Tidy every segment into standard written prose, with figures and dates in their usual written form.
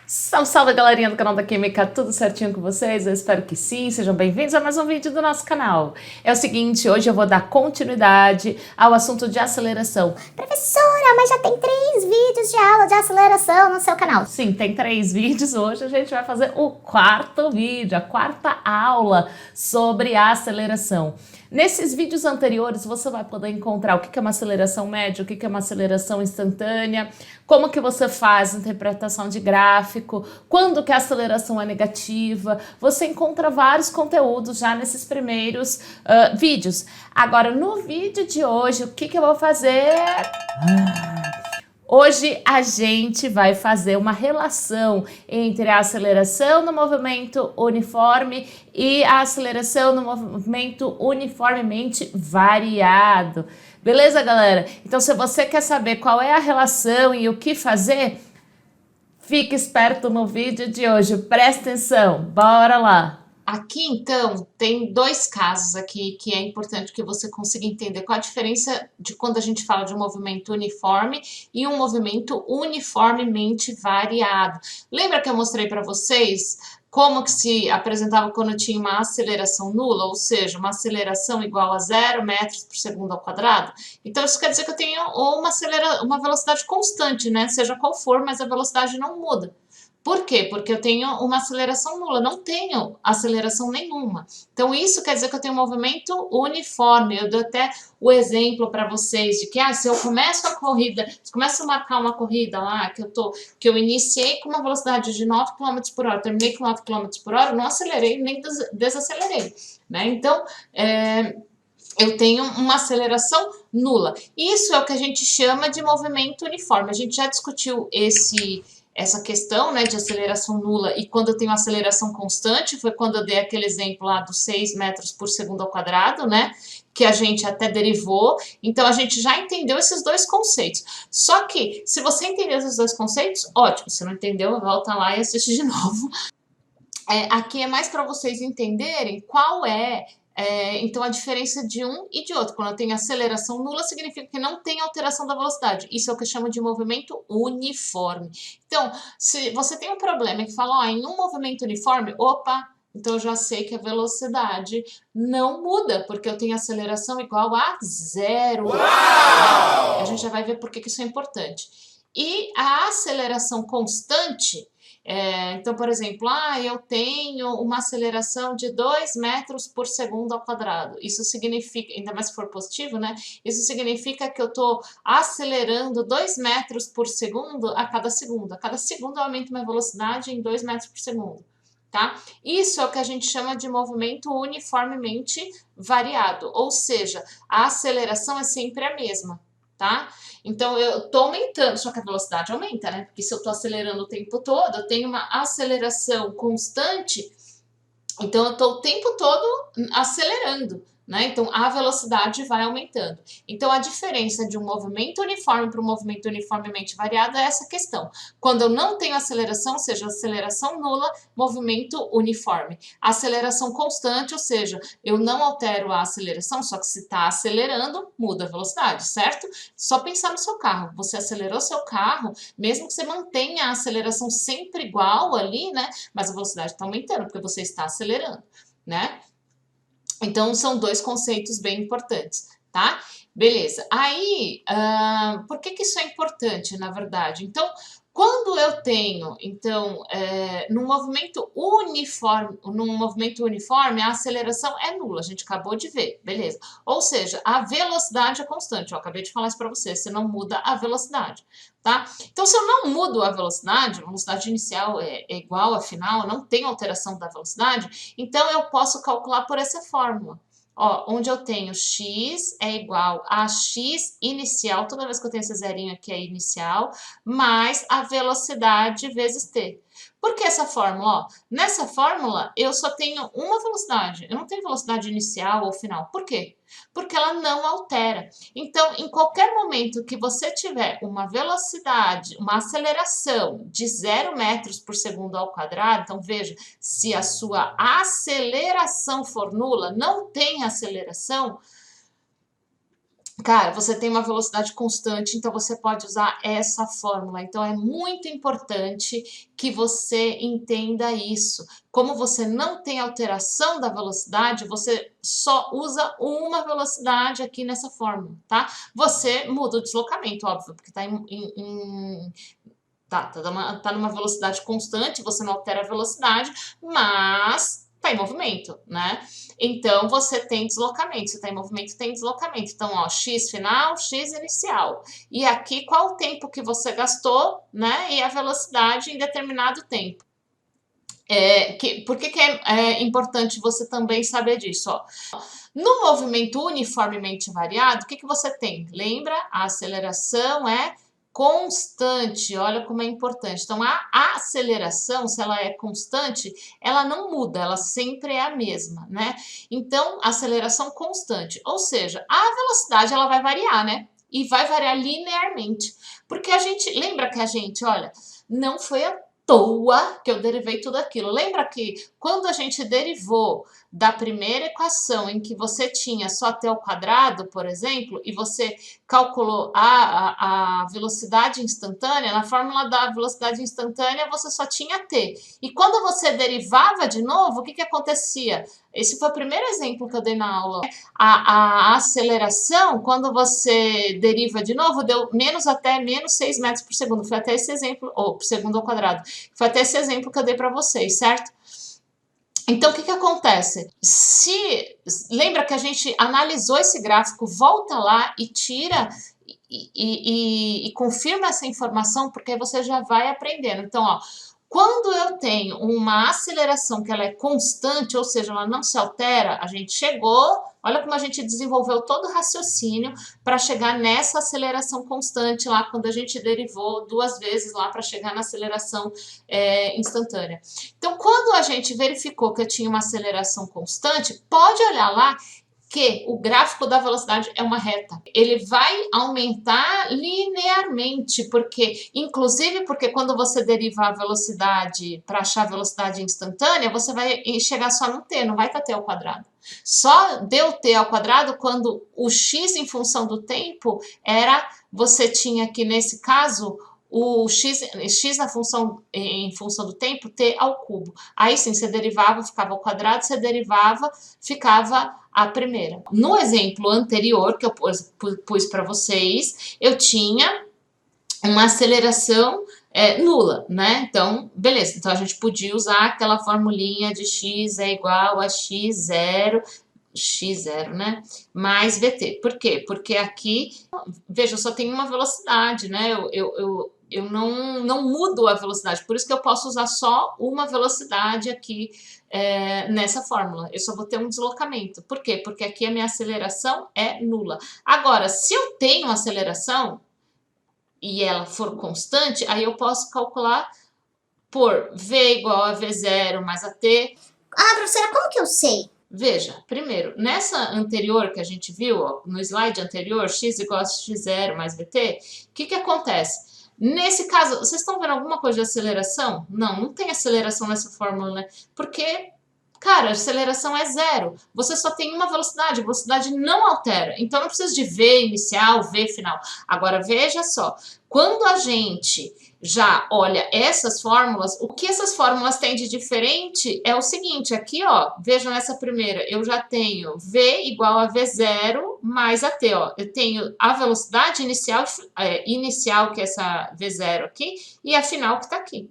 Salve, salve, galerinha do canal da Química, tudo certinho com vocês? Eu espero que sim, sejam bem-vindos a mais um vídeo do nosso canal. É o seguinte, hoje eu vou dar continuidade ao assunto de aceleração. Professora, mas já tem 3 vídeos de aula de aceleração no seu canal. Sim, tem 3 vídeos, hoje a gente vai fazer o quarto vídeo, a quarta aula sobre a aceleração. Nesses vídeos anteriores você vai poder encontrar o que é uma aceleração média, o que é uma aceleração instantânea, como que você faz interpretação de gráfico, quando que a aceleração é negativa. Você encontra vários conteúdos já nesses primeiros vídeos. Agora, no vídeo de hoje, o que eu vou fazer? Hoje a gente vai fazer uma relação entre a aceleração no movimento uniforme e a aceleração no movimento uniformemente variado. Beleza, galera? Então, se você quer saber qual é a relação e o que fazer, fique esperto no vídeo de hoje. Presta atenção, bora lá! Aqui, então, tem 2 casos aqui que é importante que você consiga entender qual a diferença de quando a gente fala de um movimento uniforme e um movimento uniformemente variado. Lembra que eu mostrei para vocês como que se apresentava quando tinha uma aceleração nula, ou seja, uma aceleração igual a 0 metros por segundo ao quadrado? Então, isso quer dizer que eu tenho uma velocidade constante, né? Seja qual for, mas a velocidade não muda. Por quê? Porque eu tenho uma aceleração nula, não tenho aceleração nenhuma. Então, isso quer dizer que eu tenho um movimento uniforme. Eu dou até o exemplo para vocês de que, se eu começo a corrida, se eu começo a marcar uma corrida lá, que eu iniciei com uma velocidade de 9 km por hora, terminei com 9 km por hora, não acelerei nem desacelerei, né? Então, eu tenho uma aceleração nula. Isso é o que a gente chama de movimento uniforme. A gente já discutiu essa questão, né, de aceleração nula, e quando eu tenho aceleração constante, foi quando eu dei aquele exemplo lá dos 6 metros por segundo ao quadrado, né, que a gente até derivou. Então, a gente já entendeu esses 2 conceitos. Só que, se você entendeu esses 2 conceitos, ótimo. Se não entendeu, volta lá e assiste de novo. Aqui é mais para vocês entenderem qual então, a diferença de um e de outro. Quando eu tenho aceleração nula, significa que não tem alteração da velocidade. Isso é o que eu chamo de movimento uniforme. Então, se você tem um problema que fala, em um movimento uniforme, opa, então eu já sei que a velocidade não muda, porque eu tenho aceleração igual a 0. Uau! A gente já vai ver por que isso é importante. E a aceleração constante, então, por exemplo, eu tenho uma aceleração de 2 metros por segundo ao quadrado. Isso significa, ainda mais se for positivo, né? Isso significa que eu estou acelerando 2 metros por segundo a cada segundo. A cada segundo eu aumento minha velocidade em 2 metros por segundo. Tá? Isso é o que a gente chama de movimento uniformemente variado, ou seja, a aceleração é sempre a mesma. Tá? Então, eu tô aumentando, só que a velocidade aumenta, né? Porque se eu tô acelerando o tempo todo, eu tenho uma aceleração constante, então eu tô o tempo todo acelerando, né? Então, a velocidade vai aumentando. Então, a diferença de um movimento uniforme para um movimento uniformemente variado é essa questão. Quando eu não tenho aceleração, ou seja, aceleração nula, movimento uniforme. Aceleração constante, ou seja, eu não altero a aceleração, só que se está acelerando, muda a velocidade, certo? Só pensar no seu carro. Você acelerou seu carro, mesmo que você mantenha a aceleração sempre igual ali, né? Mas a velocidade está aumentando, porque você está acelerando, né? Então, são 2 conceitos bem importantes, tá? Beleza. Aí, por que isso é importante, na verdade? Então, quando eu tenho, num movimento uniforme, a aceleração é nula, a gente acabou de ver, beleza. Ou seja, a velocidade é constante, eu acabei de falar isso para você não muda a velocidade, tá? Então, se eu não mudo a velocidade inicial é igual à final, não tem alteração da velocidade, então eu posso calcular por essa fórmula. Onde eu tenho x é igual a x inicial, toda vez que eu tenho esse zerinho aqui é inicial, mais a velocidade vezes t. Por que essa fórmula? Nessa fórmula, eu só tenho uma velocidade, eu não tenho velocidade inicial ou final. Por quê? Porque ela não altera. Então, em qualquer momento que você tiver uma velocidade, uma aceleração de 0 metros por segundo ao quadrado, então veja, se a sua aceleração for nula, não tem aceleração, Cara, você tem uma velocidade constante, então você pode usar essa fórmula. Então é muito importante que você entenda isso. Como você não tem alteração da velocidade, você só usa uma velocidade aqui nessa fórmula, tá? Você muda o deslocamento, óbvio, porque tá numa velocidade constante, você não altera a velocidade, mas tá em movimento, né? Então você tem deslocamento, se tá em movimento, tem deslocamento. Então, ó, x final, x inicial. E aqui qual o tempo que você gastou, né? E a velocidade em determinado tempo. Por que é importante você também saber disso? Ó? No movimento uniformemente variado, o que você tem? Lembra? A aceleração é constante, olha como é importante. Então, a aceleração, se ela é constante, ela não muda, ela sempre é a mesma, né? Então, aceleração constante, ou seja, a velocidade ela vai variar, né? E vai variar linearmente. Porque a gente, lembra que a gente, olha, não foi à toa que eu derivei tudo aquilo. Lembra que quando a gente derivou da primeira equação em que você tinha só t ao quadrado, por exemplo, e você calculou a velocidade instantânea, na fórmula da velocidade instantânea você só tinha t. E quando você derivava de novo, o que acontecia? Esse foi o primeiro exemplo que eu dei na aula. A aceleração, quando você deriva de novo, deu menos até menos 6 metros por segundo. Foi até esse exemplo, ou por segundo ao quadrado. Foi até esse exemplo que eu dei para vocês, certo? Então, o que acontece? Lembra que a gente analisou esse gráfico, volta lá e tira e confirma essa informação, porque aí você já vai aprendendo. Então, ó, quando eu tenho uma aceleração que ela é constante, ou seja, ela não se altera, a gente chegou, olha como a gente desenvolveu todo o raciocínio para chegar nessa aceleração constante lá, quando a gente derivou 2 vezes lá para chegar na aceleração instantânea. Então, quando a gente verificou que eu tinha uma aceleração constante, pode olhar lá que o gráfico da velocidade é uma reta. Ele vai aumentar linearmente, inclusive porque quando você derivar a velocidade para achar a velocidade instantânea, você vai chegar só no t, não vai estar t ao quadrado. Só deu t ao quadrado quando o x em função do tempo você tinha aqui nesse caso o x em função do tempo, t ao cubo. Aí sim, você derivava, ficava ao quadrado, você derivava, ficava a primeira. No exemplo anterior que eu pus para vocês, eu tinha uma aceleração nula, né? Então, beleza. Então, a gente podia usar aquela formulinha de x é igual a x0, né? Mais VT. Por quê? Porque aqui, veja, eu só tenho uma velocidade, né? Eu não mudo a velocidade, por isso que eu posso usar só uma velocidade aqui nessa fórmula. Eu só vou ter um deslocamento. Por quê? Porque aqui a minha aceleração é nula. Agora, se eu tenho aceleração e ela for constante, aí eu posso calcular por V igual a V0 mais AT. Ah, professora, como que eu sei? Veja, primeiro, nessa anterior que a gente viu, ó, no slide anterior, x igual a x0 mais VT, o que acontece? Nesse caso, vocês estão vendo alguma coisa de aceleração? Não tem aceleração nessa fórmula, né? Porque, cara, a aceleração é zero. Você só tem uma velocidade, a velocidade não altera. Então, não precisa de V inicial, V final. Agora, veja só, quando a gente já olha essas fórmulas, o que essas fórmulas têm de diferente é o seguinte, aqui, ó, vejam nessa primeira, eu já tenho V igual a V0 mais AT, ó. Eu tenho a velocidade inicial, que é essa V0 aqui, e a final que está aqui.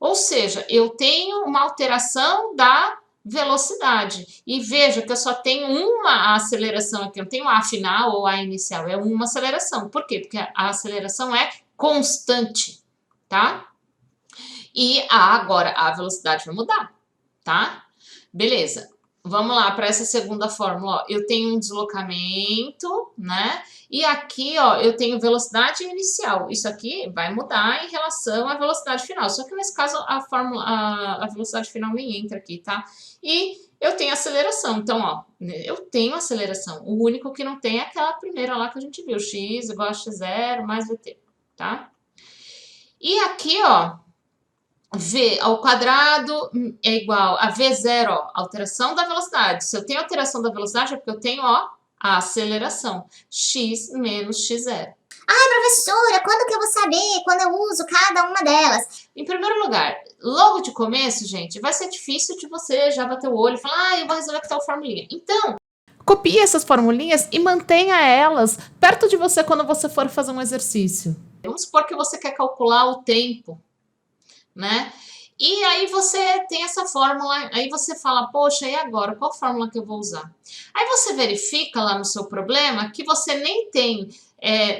Ou seja, eu tenho uma alteração da velocidade. E veja que eu só tenho uma aceleração aqui, eu não tenho a final ou a inicial, é uma aceleração. Por quê? Porque a aceleração é constante, tá? E agora a velocidade vai mudar, tá? Beleza. Vamos lá para essa segunda fórmula, ó. Eu tenho um deslocamento, né? E aqui, ó, eu tenho velocidade inicial. Isso aqui vai mudar em relação à velocidade final. Só que nesse caso a velocidade final nem entra aqui, tá? E eu tenho aceleração. Então, ó, eu tenho aceleração. O único que não tem é aquela primeira lá que a gente viu, x igual a x0 mais vt, tá? E aqui, ó, V ao quadrado é igual a V0, ó, alteração da velocidade. Se eu tenho alteração da velocidade é porque eu tenho, ó, a aceleração, x menos x0. Ai, professora, quando que eu vou saber quando eu uso cada uma delas? Em primeiro lugar, logo de começo, gente, vai ser difícil de você já bater o olho e falar, eu vou resolver com tal formulinha. Então, copie essas formulinhas e mantenha elas perto de você quando você for fazer um exercício. Vamos supor que você quer calcular o tempo, né? E aí você tem essa fórmula, aí você fala, poxa, e agora? Qual fórmula que eu vou usar? Aí você verifica lá no seu problema que você nem tem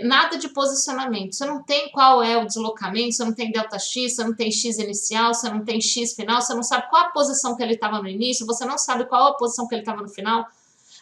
nada de posicionamento. Você não tem qual é o deslocamento, você não tem ΔX, você não tem X inicial, você não tem X final, você não sabe qual a posição que ele estava no início, você não sabe qual a posição que ele estava no final.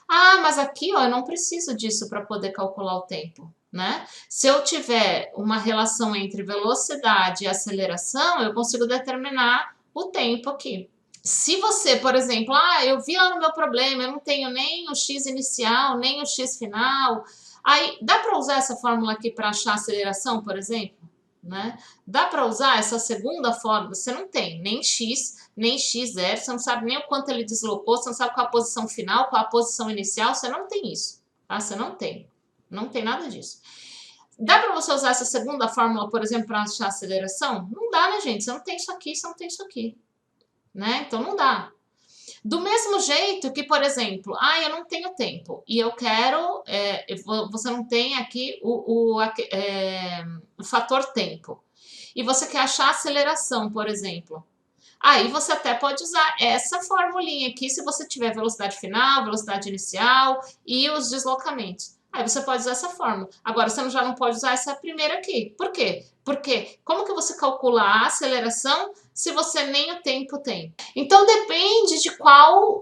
Ah, mas aqui, ó, eu não preciso disso para poder calcular o tempo, né? Se eu tiver uma relação entre velocidade e aceleração, eu consigo determinar o tempo aqui. Se você, por exemplo, eu vi lá no meu problema, eu não tenho nem o x inicial, nem o x final, aí dá para usar essa fórmula aqui para achar a aceleração, por exemplo? Né? Dá para usar essa segunda fórmula? Você não tem nem x, nem x0, você não sabe nem o quanto ele deslocou, você não sabe qual a posição final, qual a posição inicial, você não tem isso, tá? Você não tem nada disso. Dá para você usar essa segunda fórmula, por exemplo, para achar a aceleração? Não dá, né, gente? Você não tem isso aqui, você não tem isso aqui, né? Então não dá. Do mesmo jeito que, por exemplo, eu não tenho tempo e eu quero, você não tem aqui o fator tempo e você quer achar a aceleração, por exemplo. Aí você até pode usar essa formulinha aqui se você tiver velocidade final, velocidade inicial e os deslocamentos. Aí você pode usar essa fórmula. Agora, você já não pode usar essa primeira aqui. Por quê? Porque como que você calcula a aceleração se você nem o tempo tem? Então, depende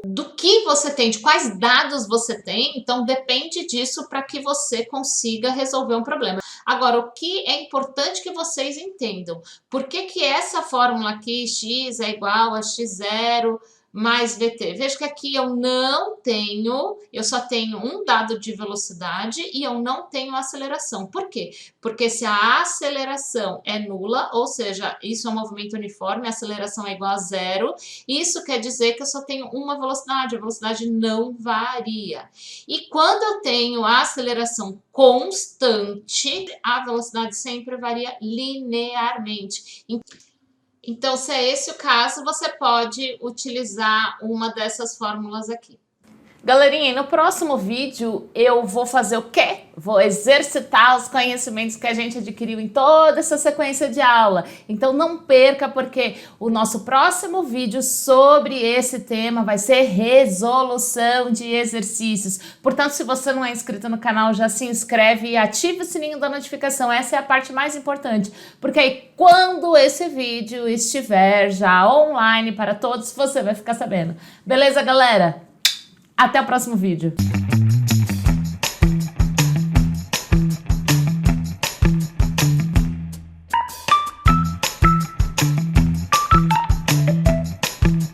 do que você tem, de quais dados você tem. Então, depende disso para que você consiga resolver um problema. Agora, o que é importante que vocês entendam? Por que essa fórmula aqui, x é igual a x0 mais VT. Veja que aqui eu só tenho um dado de velocidade e eu não tenho aceleração. Por quê? Porque se a aceleração é nula, ou seja, isso é um movimento uniforme, a aceleração é igual a zero, isso quer dizer que eu só tenho uma velocidade, a velocidade não varia. E quando eu tenho a aceleração constante, a velocidade sempre varia linearmente. Então, se é esse o caso, você pode utilizar uma dessas fórmulas aqui. Galerinha, no próximo vídeo eu vou fazer o quê? Vou exercitar os conhecimentos que a gente adquiriu em toda essa sequência de aula. Então não perca, porque o nosso próximo vídeo sobre esse tema vai ser resolução de exercícios. Portanto, se você não é inscrito no canal, já se inscreve e ative o sininho da notificação. Essa é a parte mais importante, porque aí quando esse vídeo estiver já online para todos, você vai ficar sabendo. Beleza, galera? Até o próximo vídeo.